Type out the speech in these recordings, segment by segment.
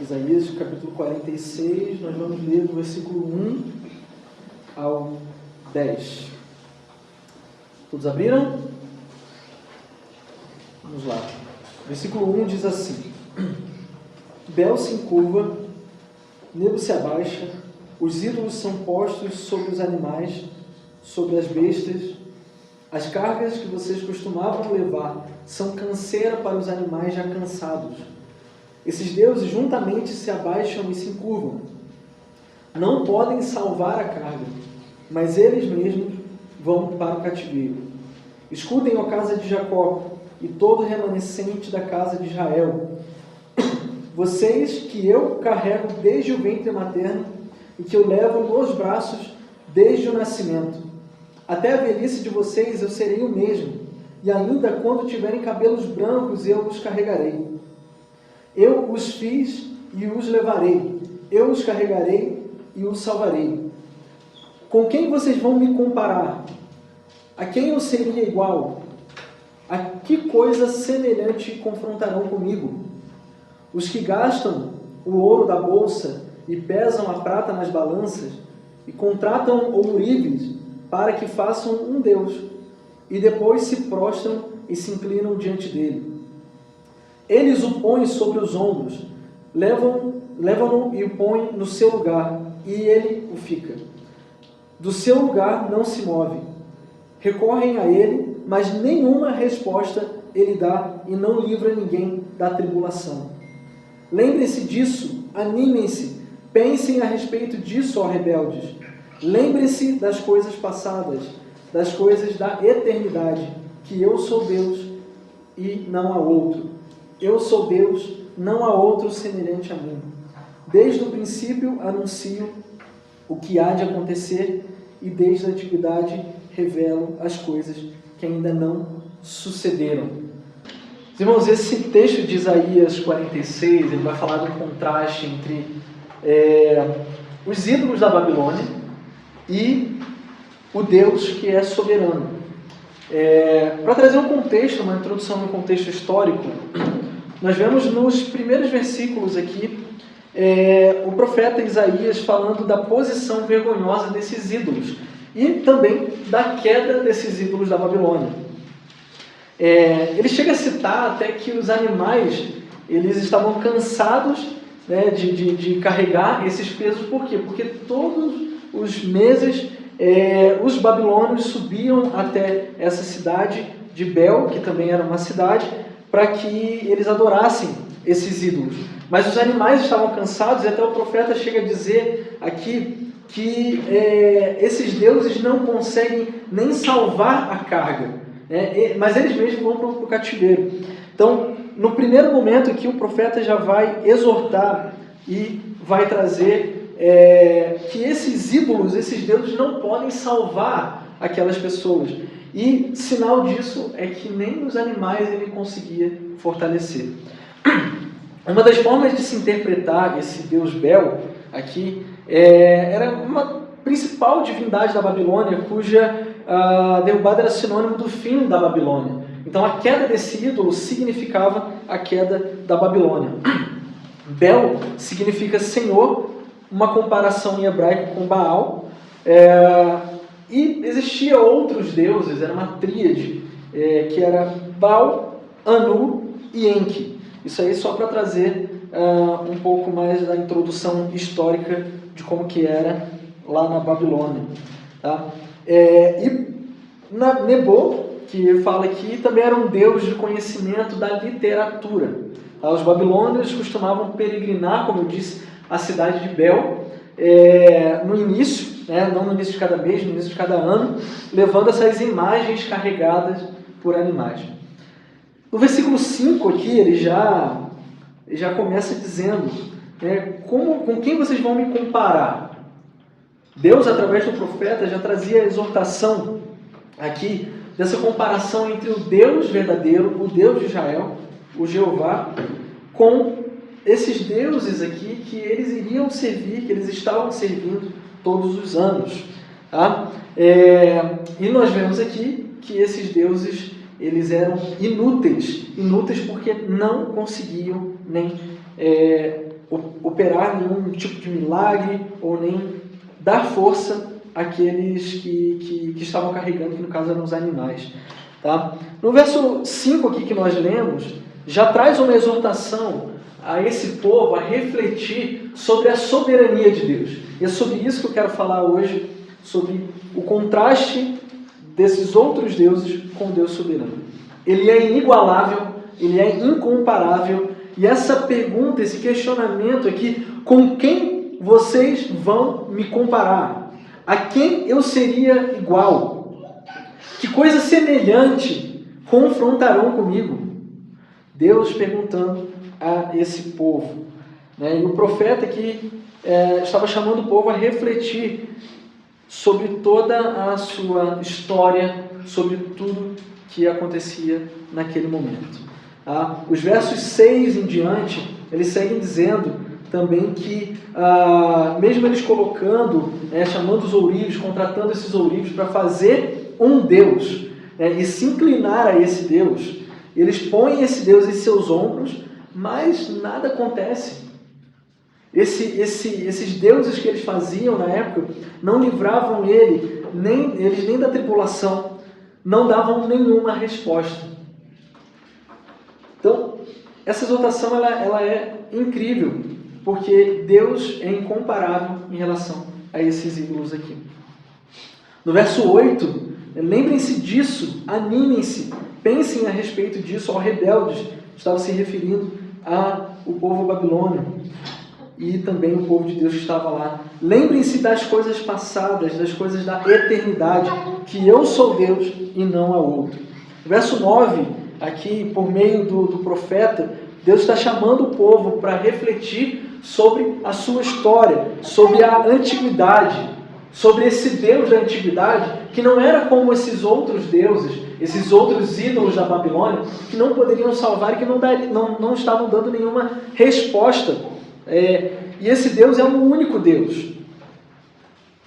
Isaías, capítulo 46, nós vamos ler do versículo 1 ao 10. Todos abriram? Vamos lá. Versículo 1 diz assim: Bel se encurva, Nebo se abaixa, os ídolos são postos sobre os animais, sobre as bestas. As cargas que vocês costumavam levar são canseira para os animais já cansados. Esses deuses juntamente se abaixam e se encurvam. Não podem salvar a carga, mas eles mesmos vão para o cativeiro. Escutem, ó casa de Jacó, e todo remanescente da casa de Israel. Vocês que eu carrego desde o ventre materno e que eu levo nos braços desde o nascimento. Até a velhice de vocês eu serei o mesmo, e ainda quando tiverem cabelos brancos eu os carregarei. Eu os fiz e os levarei, eu os carregarei e os salvarei. Com quem vocês vão me comparar? A quem eu seria igual? A que coisa semelhante confrontarão comigo? Os que gastam o ouro da bolsa e pesam a prata nas balanças e contratam ourives para que façam um Deus e depois se prostram e se inclinam diante dele. Eles o põem sobre os ombros, levam-no e o põem no seu lugar, e ele o fica. Do seu lugar não se move. Recorrem a ele, mas nenhuma resposta ele dá e não livra ninguém da tribulação. Lembrem-se disso, animem-se, pensem a respeito disso, ó rebeldes. Lembrem-se das coisas passadas, das coisas da eternidade, que eu sou Deus e não há outro. Eu sou Deus, não há outro semelhante a mim. Desde o princípio anuncio o que há de acontecer e desde a antiguidade revelo as coisas que ainda não sucederam. Irmãos, esse texto de Isaías 46, ele vai falar do contraste entre os ídolos da Babilônia e o Deus que é soberano. Para trazer um contexto, uma introdução no contexto histórico, nós vemos nos primeiros versículos aqui o profeta Isaías falando da posição vergonhosa desses ídolos e também da queda desses ídolos da Babilônia. Ele chega a citar até que os animais eles estavam cansados, né, de carregar esses pesos. Por quê? Porque todos os meses os babilônios subiam até essa cidade de Bel, que também era uma cidade, para que eles adorassem esses ídolos. Mas os animais estavam cansados e até o profeta chega a dizer aqui que esses deuses não conseguem nem salvar a carga, mas eles mesmos vão para o cativeiro. Então, no primeiro momento aqui, o profeta já vai exortar e vai trazer que esses ídolos, esses deuses não podem salvar aquelas pessoas. E sinal disso é que nem os animais ele conseguia fortalecer. Uma das formas de se interpretar esse Deus Bel aqui era uma principal divindade da Babilônia, cuja derrubada era sinônimo do fim da Babilônia. Então a queda desse ídolo significava a queda da Babilônia. Bel significa Senhor, uma comparação em hebraico com Baal, e existia outros deuses, era uma tríade, que era Baal, Anu e Enki. Isso aí só para trazer um pouco mais da introdução histórica de como que era lá na Babilônia. Tá? E Nebo, que fala aqui, também era um deus de conhecimento da literatura. Tá? Os babilônios costumavam peregrinar, como eu disse, a cidade de Bel, no início, não no início de cada mês, no início de cada ano, levando essas imagens carregadas por animais. No versículo 5 aqui, ele já começa dizendo, com quem vocês vão me comparar? Deus, através do profeta, já trazia a exortação aqui, dessa comparação entre o Deus verdadeiro, o Deus de Israel, o Jeová, com esses deuses aqui que eles iriam servir, que eles estavam servindo todos os anos. Tá? E nós vemos aqui que esses deuses eles eram inúteis porque não conseguiam nem operar nenhum tipo de milagre ou nem dar força àqueles que estavam carregando, que no caso eram os animais. Tá? No verso 5 aqui que nós lemos, já traz uma exortação a esse povo a refletir sobre a soberania de Deus. E é sobre isso que eu quero falar hoje, sobre o contraste desses outros deuses com o Deus soberano. Ele é inigualável, ele é incomparável, e essa pergunta, esse questionamento aqui, com quem vocês vão me comparar? A quem eu seria igual? Que coisa semelhante confrontarão comigo? Deus perguntando a esse povo. Né? E o profeta aqui estava chamando o povo a refletir sobre toda a sua história, sobre tudo que acontecia naquele momento. Os versos 6 em diante, eles seguem dizendo também que, mesmo eles colocando, chamando os ourives, contratando esses ourives para fazer um Deus, e se inclinar a esse Deus, eles põem esse Deus em seus ombros, mas nada acontece. Esses deuses que eles faziam na época não livravam eles nem da tribulação, não davam nenhuma resposta. Então, essa exortação ela é incrível, porque Deus é incomparável em relação a esses ídolos aqui. No verso 8, lembrem-se disso, animem-se, pensem a respeito disso, aos rebeldes, estava se referindo ao povo babilônio e também o povo de Deus que estava lá. Lembrem-se das coisas passadas, das coisas da eternidade, que eu sou Deus e não há outro. Verso 9, aqui por meio do profeta, Deus está chamando o povo para refletir sobre a sua história, sobre a antiguidade, sobre esse Deus da antiguidade, que não era como esses outros deuses, esses outros ídolos da Babilônia, que não poderiam salvar e que não estavam dando nenhuma resposta. E esse Deus é um único Deus.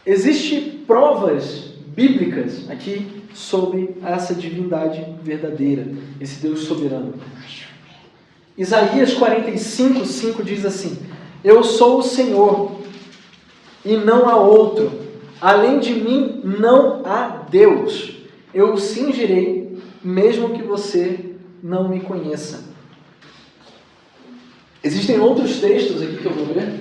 Existem provas bíblicas aqui sobre essa divindade verdadeira, esse Deus soberano. Isaías 45:5 diz assim: eu sou o Senhor e não há outro, além de mim não há Deus, eu o cingirei, mesmo que você não me conheça. Existem outros textos aqui que eu vou ler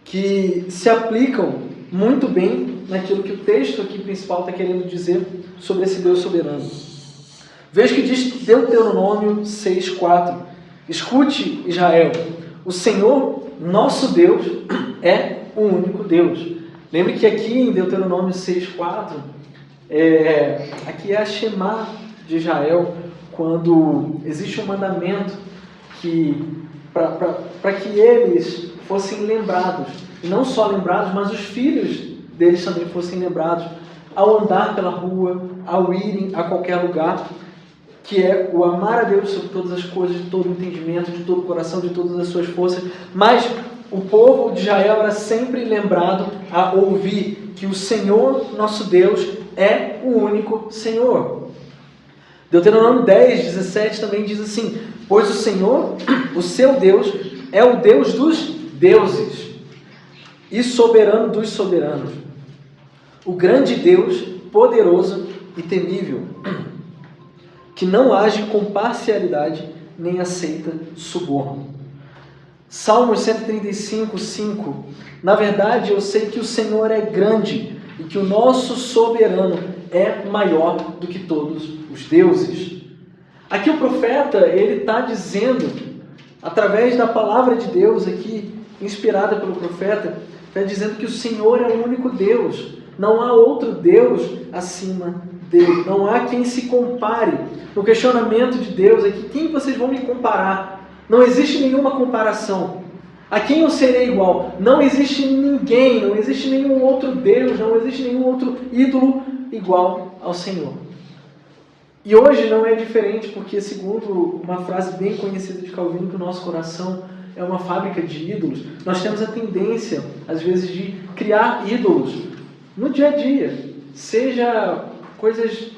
que se aplicam muito bem naquilo que o texto aqui principal está querendo dizer sobre esse Deus soberano. Veja que diz Deuteronômio 6:4: escute, Israel, o Senhor, nosso Deus, é o único Deus. Lembre que aqui em Deuteronômio 6:4, aqui é a Shema de Israel, quando existe um mandamento que para que eles fossem lembrados, e não só lembrados, mas os filhos deles também fossem lembrados, ao andar pela rua, ao irem a qualquer lugar, que é o amar a Deus sobre todas as coisas, de todo o entendimento, de todo o coração, de todas as suas forças. Mas o povo de Israel era sempre lembrado a ouvir que o Senhor, nosso Deus, é o único Senhor. Deuteronômio 10:17 também diz assim: pois o Senhor, o seu Deus, é o Deus dos deuses e soberano dos soberanos, o grande Deus, poderoso e temível, que não age com parcialidade nem aceita suborno. Salmos 135:5: na verdade eu sei que o Senhor é grande e que o nosso soberano é maior do que todos os deuses. Aqui o profeta, ele está dizendo, através da palavra de Deus aqui, inspirada pelo profeta, está dizendo que o Senhor é o único Deus. Não há outro Deus acima dele. Não há quem se compare. No questionamento de Deus aqui, quem vocês vão me comparar? Não existe nenhuma comparação. A quem eu serei igual? Não existe ninguém, não existe nenhum outro Deus, não existe nenhum outro ídolo igual ao Senhor. E hoje não é diferente, porque segundo uma frase bem conhecida de Calvino, que o nosso coração é uma fábrica de ídolos, nós temos a tendência, às vezes, de criar ídolos no dia a dia, seja coisas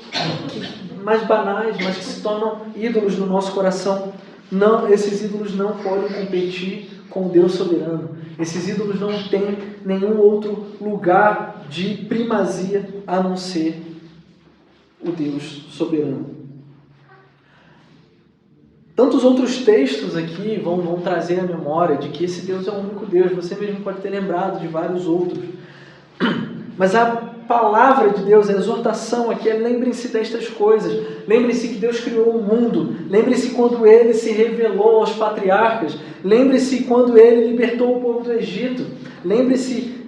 mais banais, mas que se tornam ídolos no nosso coração. Não, esses ídolos não podem competir com o Deus soberano. Esses ídolos não têm nenhum outro lugar de primazia a não ser o Deus soberano. Tantos outros textos aqui vão trazer a memória de que esse Deus é o único Deus. Você mesmo pode ter lembrado de vários outros. Mas a palavra de Deus, a exortação aqui é: lembrem-se destas coisas. Lembrem-se que Deus criou o mundo. Lembrem-se quando Ele se revelou aos patriarcas. Lembre-se quando Ele libertou o povo do Egito. Lembre-se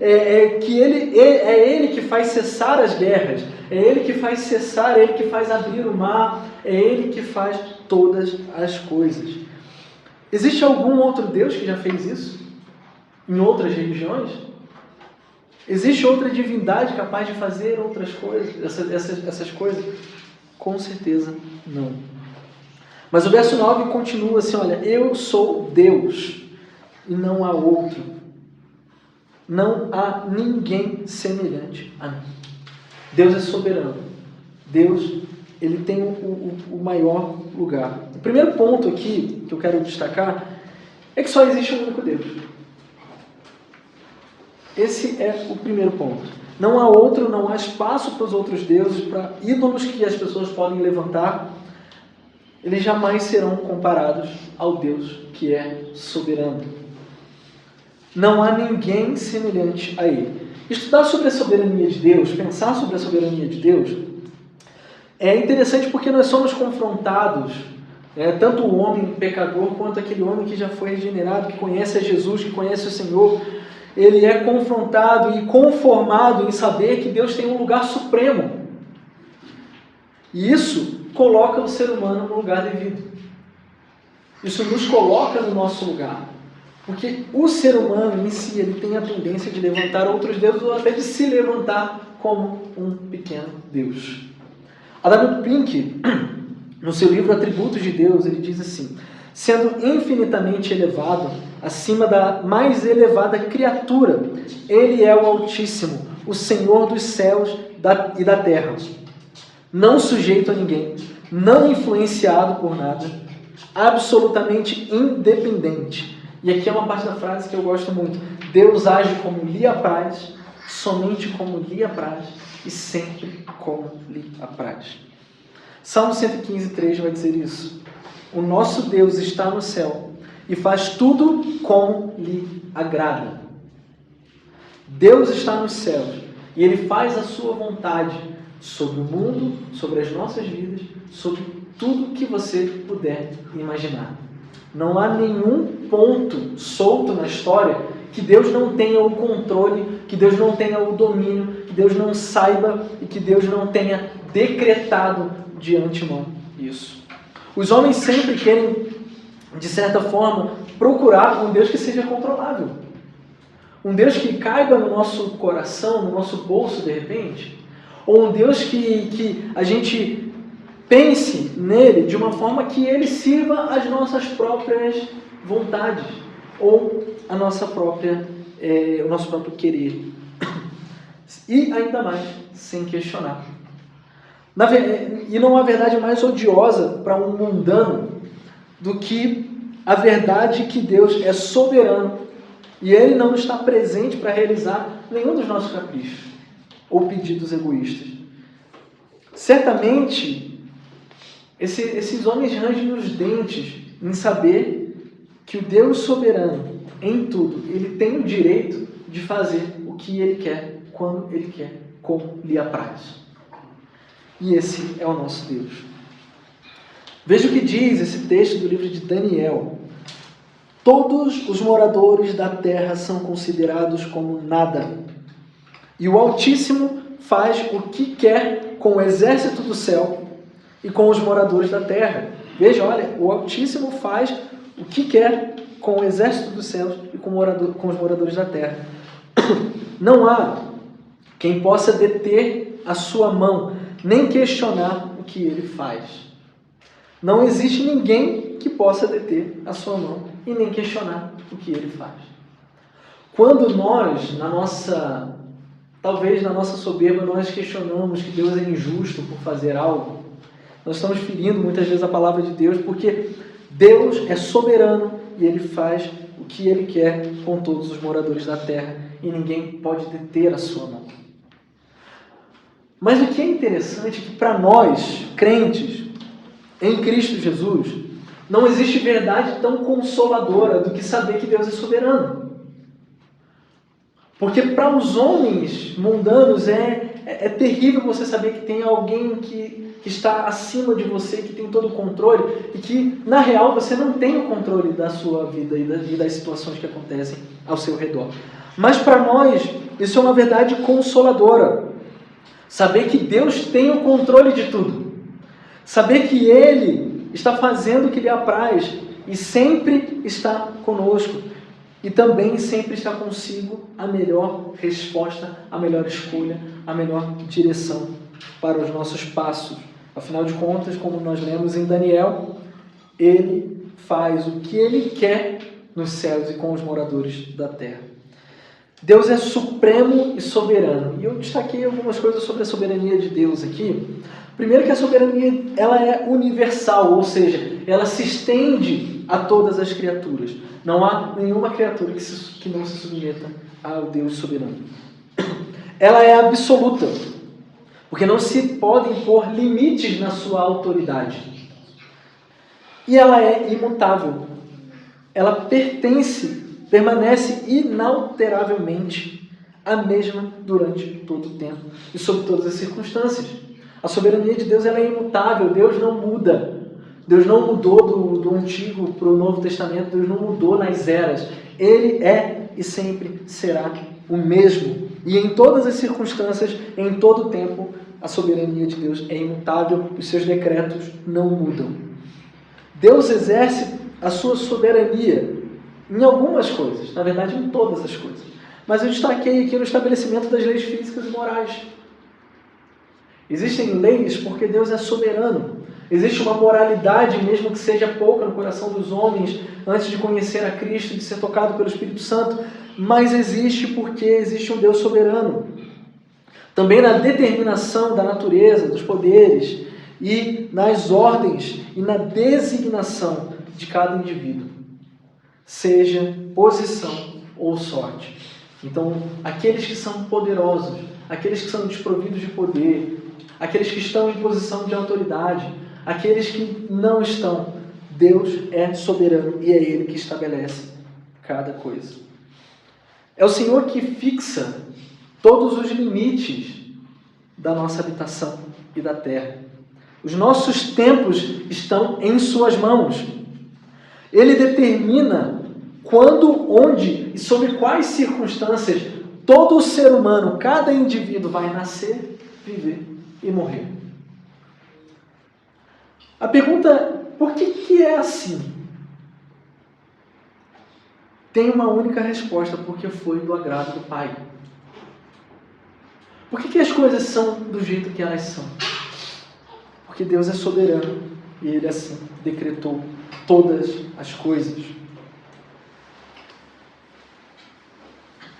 que é Ele que faz cessar as guerras. É Ele que faz cessar, é Ele que faz abrir o mar. É Ele que faz todas as coisas. Existe algum outro Deus que já fez isso? Em outras religiões? Existe outra divindade capaz de fazer outras coisas, essas coisas? Com certeza não. Mas o verso 9 continua assim: olha, eu sou Deus e não há outro. Não há ninguém semelhante a mim. Deus é soberano. Deus, Ele tem o maior lugar. O primeiro ponto aqui que eu quero destacar é que só existe um único Deus. Esse é o primeiro ponto. Não há outro, não há espaço para os outros deuses, para ídolos que as pessoas podem levantar. Eles jamais serão comparados ao Deus que é soberano. Não há ninguém semelhante a Ele. Estudar sobre a soberania de Deus, pensar sobre a soberania de Deus, é interessante porque nós somos confrontados, tanto o homem pecador quanto aquele homem que já foi regenerado, que conhece a Jesus, que conhece o Senhor. Ele é confrontado e conformado em saber que Deus tem um lugar supremo. E isso coloca o ser humano no lugar devido. Isso nos coloca no nosso lugar. Porque o ser humano em si, ele tem a tendência de levantar outros deuses ou até de se levantar como um pequeno Deus. A W. Pink, no seu livro Atributos de Deus, ele diz assim: sendo infinitamente elevado, acima da mais elevada criatura, Ele é o Altíssimo, o Senhor dos céus e da terra, não sujeito a ninguém, não influenciado por nada, absolutamente independente. E aqui é uma parte da frase que eu gosto muito: Deus age como lhe apraz, somente como lhe apraz e sempre como lhe apraz. Salmo 115:3 vai dizer isso: o nosso Deus está no céu e faz tudo como lhe agrada. Deus está nos céus e Ele faz a sua vontade sobre o mundo, sobre as nossas vidas, sobre tudo que você puder imaginar. Não há nenhum ponto solto na história que Deus não tenha o controle, que Deus não tenha o domínio, que Deus não saiba e que Deus não tenha decretado de antemão isso. Os homens sempre querem, de certa forma, procurar um Deus que seja controlável. Um Deus que caiba no nosso coração, no nosso bolso de repente. Ou um Deus que a gente pense nele de uma forma que ele sirva às nossas próprias vontades. Ou a nossa própria, o nosso próprio querer. E ainda mais, sem questionar. E não há verdade mais odiosa para um mundano do que a verdade que Deus é soberano e Ele não está presente para realizar nenhum dos nossos caprichos ou pedidos egoístas. Certamente, esses homens rangem os dentes em saber que o Deus soberano, em tudo, Ele tem o direito de fazer o que Ele quer, quando Ele quer, como lhe apraz. E esse é o nosso Deus. Veja o que diz esse texto do livro de Daniel. Todos os moradores da terra são considerados como nada. E o Altíssimo faz o que quer com o exército do céu e com os moradores da terra. Veja, olha, o Altíssimo faz o que quer com o exército dos céus e com os moradores da terra. Não há quem possa deter a sua mão, nem questionar o que ele faz. Não existe ninguém que possa deter a sua mão e nem questionar o que ele faz. Quando nós, talvez na nossa soberba, nós questionamos que Deus é injusto por fazer algo, nós estamos ferindo muitas vezes a palavra de Deus, porque Deus é soberano e Ele faz o que Ele quer com todos os moradores da terra e ninguém pode deter a sua mão. Mas o que é interessante é que para nós, crentes, em Cristo Jesus, não existe verdade tão consoladora do que saber que Deus é soberano. Porque para os homens mundanos é terrível você saber que tem alguém que está acima de você, que tem todo o controle, e que, na real, você não tem o controle da sua vida e das situações que acontecem ao seu redor. Mas para nós, isso é uma verdade consoladora. Saber que Deus tem o controle de tudo. Saber que Ele está fazendo o que lhe apraz e sempre está conosco. E também sempre está consigo a melhor resposta, a melhor escolha, a melhor direção para os nossos passos. Afinal de contas, como nós lemos em Daniel, Ele faz o que Ele quer nos céus e com os moradores da terra. Deus é supremo e soberano. E eu destaquei algumas coisas sobre a soberania de Deus aqui. Primeiro que a soberania ela é universal, ou seja, ela se estende a todas as criaturas. Não há nenhuma criatura que não se submeta ao Deus soberano. Ela é absoluta, porque não se podem pôr limites na sua autoridade. E ela é imutável. Ela permanece inalteravelmente a mesma durante todo o tempo e sob todas as circunstâncias. A soberania de Deus ela é imutável, Deus não muda. Deus não mudou do Antigo para o Novo Testamento, Deus não mudou nas eras. Ele é e sempre será o mesmo. E em todas as circunstâncias, em todo o tempo, a soberania de Deus é imutável, os seus decretos não mudam. Deus exerce a sua soberania em algumas coisas, na verdade em todas as coisas. Mas eu destaquei aqui no estabelecimento das leis físicas e morais. Existem leis porque Deus é soberano. Existe uma moralidade, mesmo que seja pouca no coração dos homens, antes de conhecer a Cristo e de ser tocado pelo Espírito Santo, mas existe porque existe um Deus soberano. Também na determinação da natureza, dos poderes, e nas ordens e na designação de cada indivíduo, seja posição ou sorte. Então, aqueles que são poderosos, aqueles que são desprovidos de poder, aqueles que estão em posição de autoridade, aqueles que não estão, Deus é soberano e é Ele que estabelece cada coisa. É o Senhor que fixa todos os limites da nossa habitação e da terra. Os nossos tempos estão em suas mãos. Ele determina quando, onde e sob quais circunstâncias todo ser humano, cada indivíduo vai nascer, viver e morrer. A pergunta, por que é assim? Tem uma única resposta, porque foi do agrado do Pai. Por que as coisas são do jeito que elas são? Porque Deus é soberano e Ele assim decretou todas as coisas.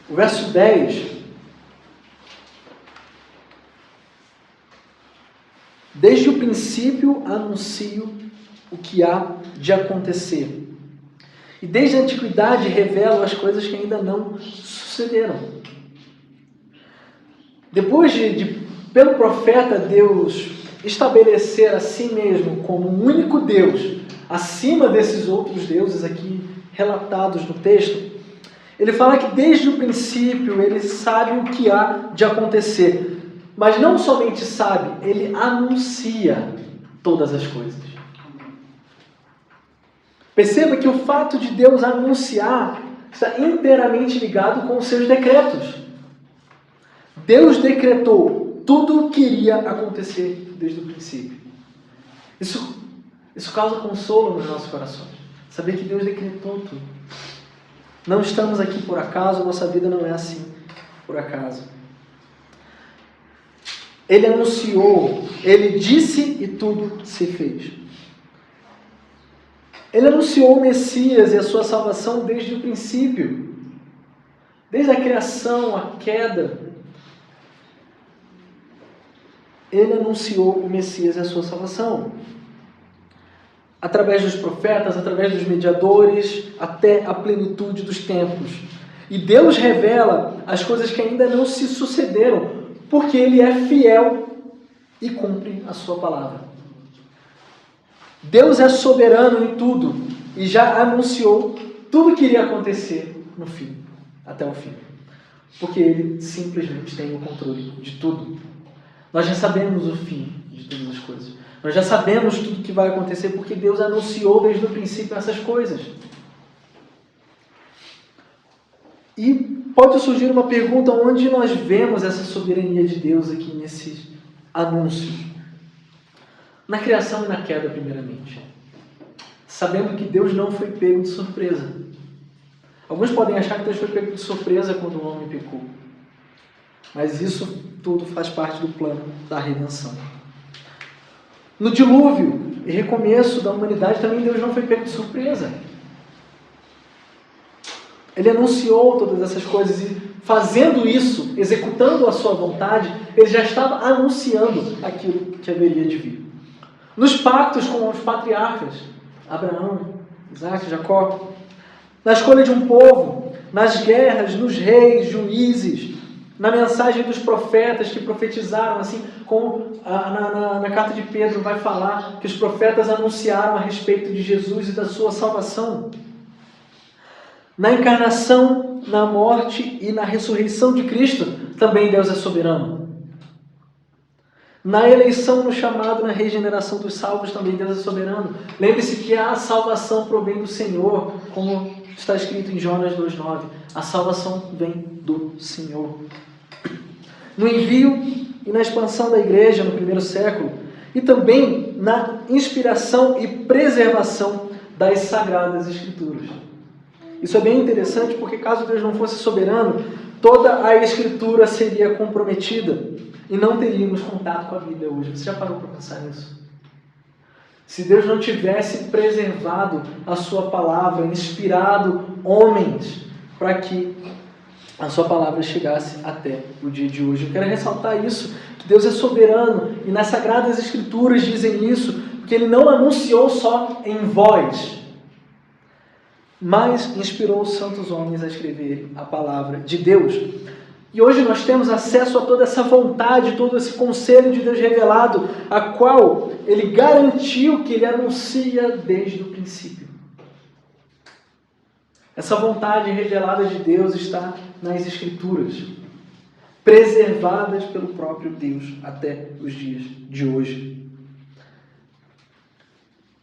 O verso 10. Desde o princípio anuncio o que há de acontecer. E desde a antiguidade revelo as coisas que ainda não sucederam. Depois pelo profeta Deus estabelecer a si mesmo como um único Deus, acima desses outros deuses aqui relatados no texto, ele fala que desde o princípio ele sabe o que há de acontecer. Mas não somente sabe, ele anuncia todas as coisas. Perceba que o fato de Deus anunciar está inteiramente ligado com os seus decretos. Deus decretou tudo o que iria acontecer desde o princípio. Isso causa consolo nos nossos corações. Saber que Deus decretou tudo. Não estamos aqui por acaso, nossa vida não é assim por acaso. Ele anunciou, ele disse e tudo se fez. Ele anunciou o Messias e a sua salvação desde o princípio. Desde a criação, a queda. Ele anunciou o Messias e a sua salvação. através dos profetas, através dos mediadores, até a plenitude dos tempos. E Deus revela as coisas que ainda não se sucederam, porque Ele é fiel e cumpre a sua palavra. Deus é soberano em tudo e já anunciou tudo que iria acontecer no fim, até o fim. Porque Ele simplesmente tem o controle de tudo. Nós já sabemos o fim de todas as coisas. Nós já sabemos tudo que vai acontecer porque Deus anunciou desde o princípio essas coisas. E pode surgir uma pergunta: onde nós vemos essa soberania de Deus aqui nesses anúncios? Na criação e na queda, primeiramente. Sabendo que Deus não foi pego de surpresa. Alguns podem achar que Deus foi pego de surpresa quando o homem pecou. Mas isso tudo faz parte do plano da redenção. No dilúvio e recomeço da humanidade também Deus não foi pego de surpresa. Ele anunciou todas essas coisas e fazendo isso, executando a sua vontade, ele já estava anunciando aquilo que haveria de vir. Nos pactos com os patriarcas, Abraão, Isaac, Jacó, na escolha de um povo, nas guerras, nos reis, juízes, na mensagem dos profetas que profetizaram, assim como na carta de Pedro vai falar que os profetas anunciaram a respeito de Jesus e da sua salvação. Na encarnação, na morte e na ressurreição de Cristo, também Deus é soberano. Na eleição, no chamado, na regeneração dos salvos, também Deus é soberano. Lembre-se que a salvação provém do Senhor, como está escrito em Jonas 2,9. A salvação vem do Senhor. No envio e na expansão da igreja no primeiro século, e também na inspiração e preservação das Sagradas Escrituras. Isso é bem interessante porque caso Deus não fosse soberano, toda a Escritura seria comprometida e não teríamos contato com a Bíblia hoje. Você já parou para pensar nisso? Se Deus não tivesse preservado a sua palavra, inspirado homens para que a sua palavra chegasse até o dia de hoje. Eu quero ressaltar isso, que Deus é soberano e nas Sagradas Escrituras dizem isso, porque Ele não anunciou só em voz, mas inspirou os santos homens a escreverem a palavra de Deus. E hoje nós temos acesso a toda essa vontade, todo esse conselho de Deus revelado, a qual Ele garantiu que Ele anuncia desde o princípio. Essa vontade revelada de Deus está nas Escrituras, preservadas pelo próprio Deus até os dias de hoje.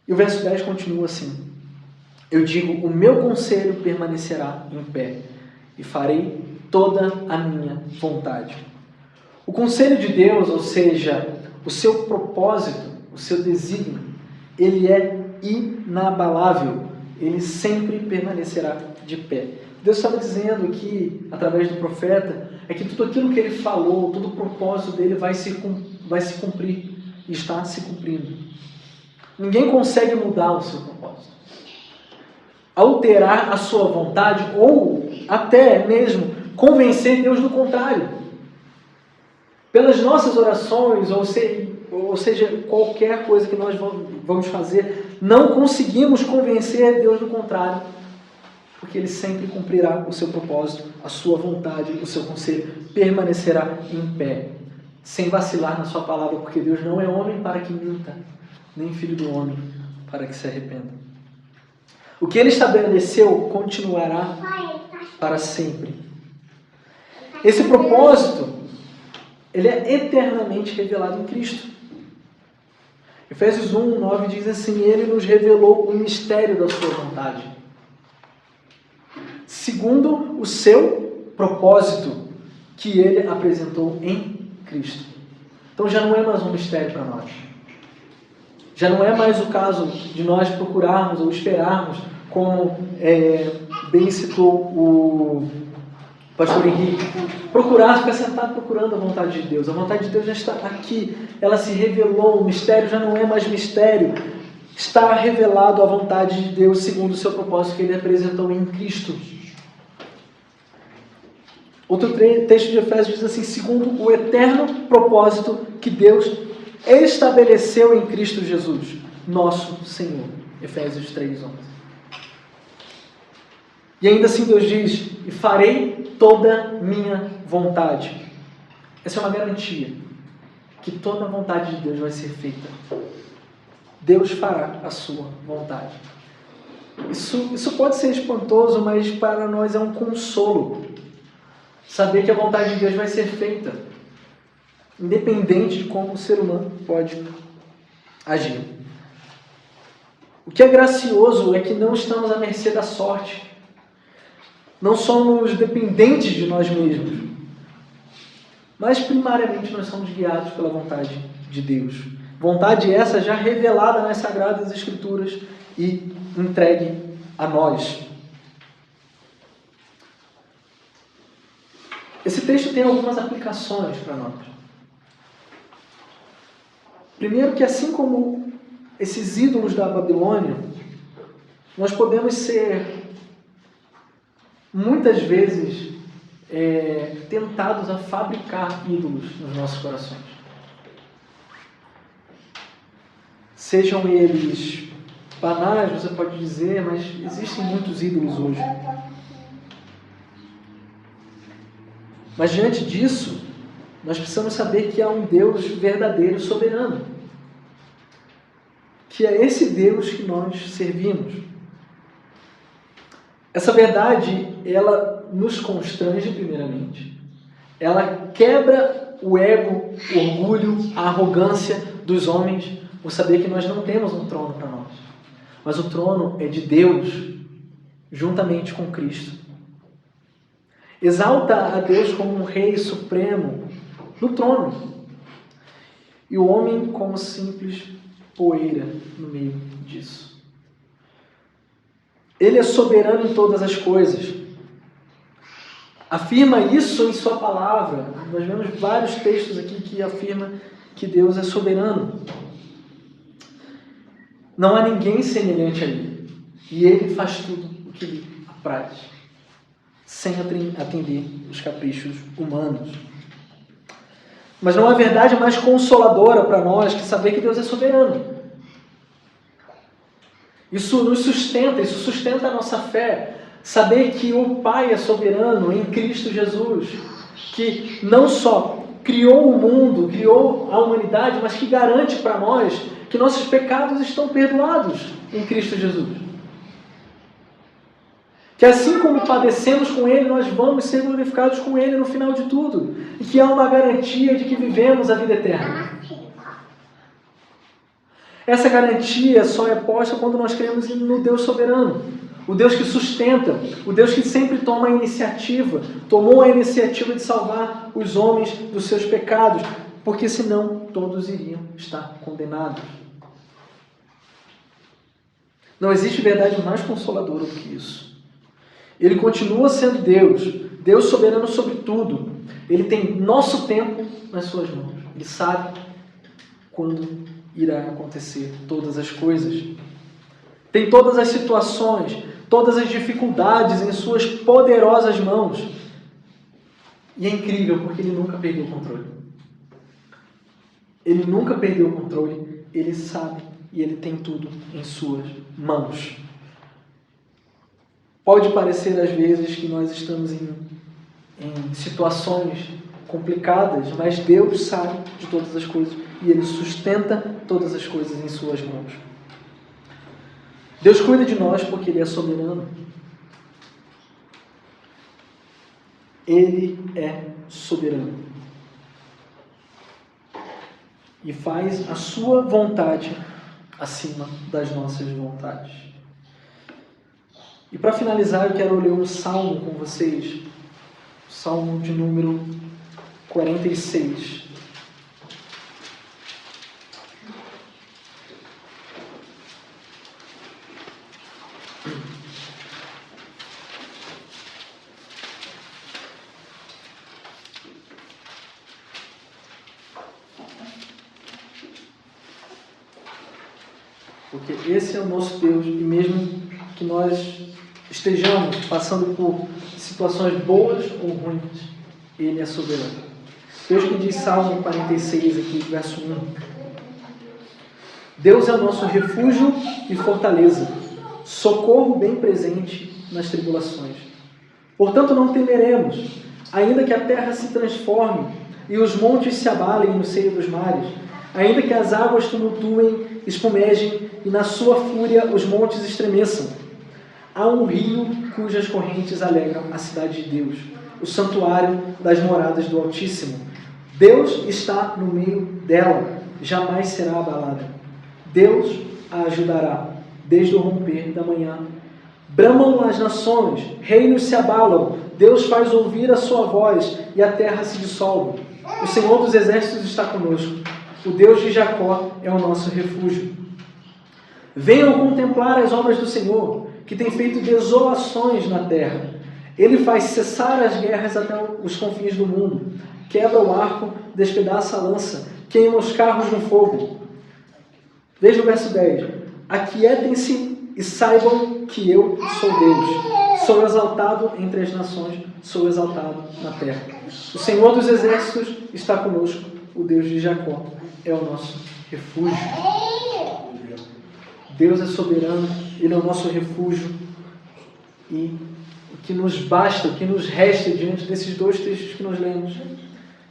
E o verso 10 continua assim: eu digo, o meu conselho permanecerá em pé, e farei toda a minha vontade. O conselho de Deus, ou seja, o seu propósito, o seu desígnio, ele é inabalável, ele sempre permanecerá de pé. Deus estava dizendo aqui, através do profeta, é que tudo aquilo que ele falou, todo o propósito dele vai se cumprir, e está se cumprindo. Ninguém consegue mudar o seu propósito, alterar a sua vontade ou até mesmo convencer Deus do contrário. Pelas nossas orações, ou seja, qualquer coisa que nós vamos fazer, não conseguimos convencer Deus do contrário, porque Ele sempre cumprirá o seu propósito, a sua vontade, o seu conselho permanecerá em pé, sem vacilar na sua palavra, porque Deus não é homem para que minta, nem filho do homem para que se arrependa. O que Ele estabeleceu continuará para sempre. Esse propósito, ele é eternamente revelado em Cristo. Efésios 1:9 diz assim: Ele nos revelou o mistério da sua vontade, segundo o seu propósito, que Ele apresentou em Cristo. Então já não é mais um mistério para nós. Já não é mais o caso de nós procurarmos ou esperarmos, como bem citou o pastor Henrique, procurar, ficar sentado procurando a vontade de Deus. A vontade de Deus já está aqui, ela se revelou, o mistério já não é mais mistério, está revelado a vontade de Deus segundo o seu propósito que Ele apresentou em Cristo. Outro texto de Efésios diz assim: segundo o eterno propósito que Deus estabeleceu em Cristo Jesus, nosso Senhor. Efésios 3:11. E ainda assim Deus diz, e farei toda minha vontade. Essa é uma garantia, que toda a vontade de Deus vai ser feita. Deus fará a sua vontade. Isso pode ser espantoso, mas para nós é um consolo. Saber que a vontade de Deus vai ser feita, independente de como o ser humano pode agir. O que é gracioso é que não estamos à mercê da sorte. Não somos dependentes de nós mesmos. Mas primariamente nós somos guiados pela vontade de Deus. Vontade essa já revelada nas Sagradas Escrituras e entregue a nós. Esse texto tem algumas aplicações para nós. Primeiro que assim como esses ídolos da Babilônia, nós podemos ser muitas vezes tentados a fabricar ídolos nos nossos corações. Sejam eles banais, você pode dizer, mas existem muitos ídolos hoje. Mas diante disso, nós precisamos saber que há um Deus verdadeiro, soberano. Que é esse Deus que nós servimos. Essa verdade, ela nos constrange primeiramente. Ela quebra o ego, o orgulho, a arrogância dos homens, por saber que nós não temos um trono para nós. Mas o trono é de Deus, juntamente com Cristo. Exalta a Deus como um rei supremo no trono. E o homem como simples poeira no meio disso. Ele é soberano em todas as coisas. Afirma isso em sua palavra. Nós vemos vários textos aqui que afirmam que Deus é soberano. Não há ninguém semelhante a Ele. E Ele faz tudo o que lhe apraz, sem atender os caprichos humanos. Mas não há verdade mais consoladora para nós que saber que Deus é soberano. Isso nos sustenta, isso sustenta a nossa fé. Saber que o Pai é soberano em Cristo Jesus, que não só criou o mundo, criou a humanidade, mas que garante para nós que nossos pecados estão perdoados em Cristo Jesus. Que assim como padecemos com Ele, nós vamos ser glorificados com Ele no final de tudo. E que há uma garantia de que vivemos a vida eterna. Essa garantia só é posta quando nós cremos no Deus soberano. O Deus que sustenta, o Deus que sempre toma a iniciativa, tomou a iniciativa de salvar os homens dos seus pecados, porque senão todos iriam estar condenados. Não existe verdade mais consoladora do que isso. Ele continua sendo Deus, Deus soberano sobre tudo. Ele tem nosso tempo nas suas mãos. Ele sabe quando irá acontecer todas as coisas. Tem todas as situações, todas as dificuldades em suas poderosas mãos. E é incrível porque Ele nunca perdeu o controle. Ele nunca perdeu o controle, Ele sabe e Ele tem tudo em suas mãos. Pode parecer às vezes que nós estamos em situações complicadas, mas Deus sabe de todas as coisas e Ele sustenta todas as coisas em suas mãos. Deus cuida de nós porque Ele é soberano. Ele é soberano. E faz a sua vontade acima das nossas vontades. E para finalizar, eu quero ler um salmo com vocês. Salmo de número 46. Porque esse é o nosso Deus, e mesmo que nós estejamos passando por situações boas ou ruins, Ele é soberano. Veja o que diz Salmo 46 aqui, verso 1. Deus é o nosso refúgio e fortaleza, socorro bem presente nas tribulações. Portanto, não temeremos, ainda que a terra se transforme e os montes se abalem no seio dos mares, ainda que as águas tumultuem, espumejem e na sua fúria os montes estremeçam. Há um rio cujas correntes alegram a cidade de Deus, o santuário das moradas do Altíssimo. Deus está no meio dela, jamais será abalada. Deus a ajudará desde o romper da manhã. Bramam as nações, reinos se abalam, Deus faz ouvir a sua voz e a terra se dissolve. O Senhor dos exércitos está conosco, o Deus de Jacó é o nosso refúgio. Venham contemplar as obras do Senhor, que tem feito desolações na terra. Ele faz cessar as guerras até os confins do mundo, quebra o arco, despedaça a lança, queima os carros no fogo. Veja o verso 10. Aquietem-se e saibam que eu sou Deus. Sou exaltado entre as nações, sou exaltado na terra. O Senhor dos exércitos está conosco, o Deus de Jacó é o nosso refúgio. Deus é soberano, Ele é o nosso refúgio. E o que nos basta, o que nos resta diante desses dois textos que nós lemos,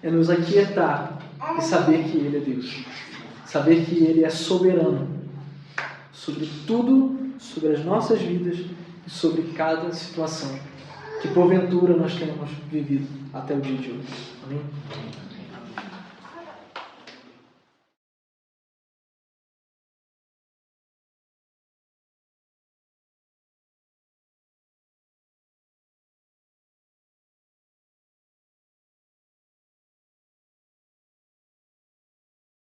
é nos aquietar e saber que Ele é Deus. Saber que Ele é soberano sobre tudo, sobre as nossas vidas e sobre cada situação que porventura nós tenhamos vivido até o dia de hoje. Amém?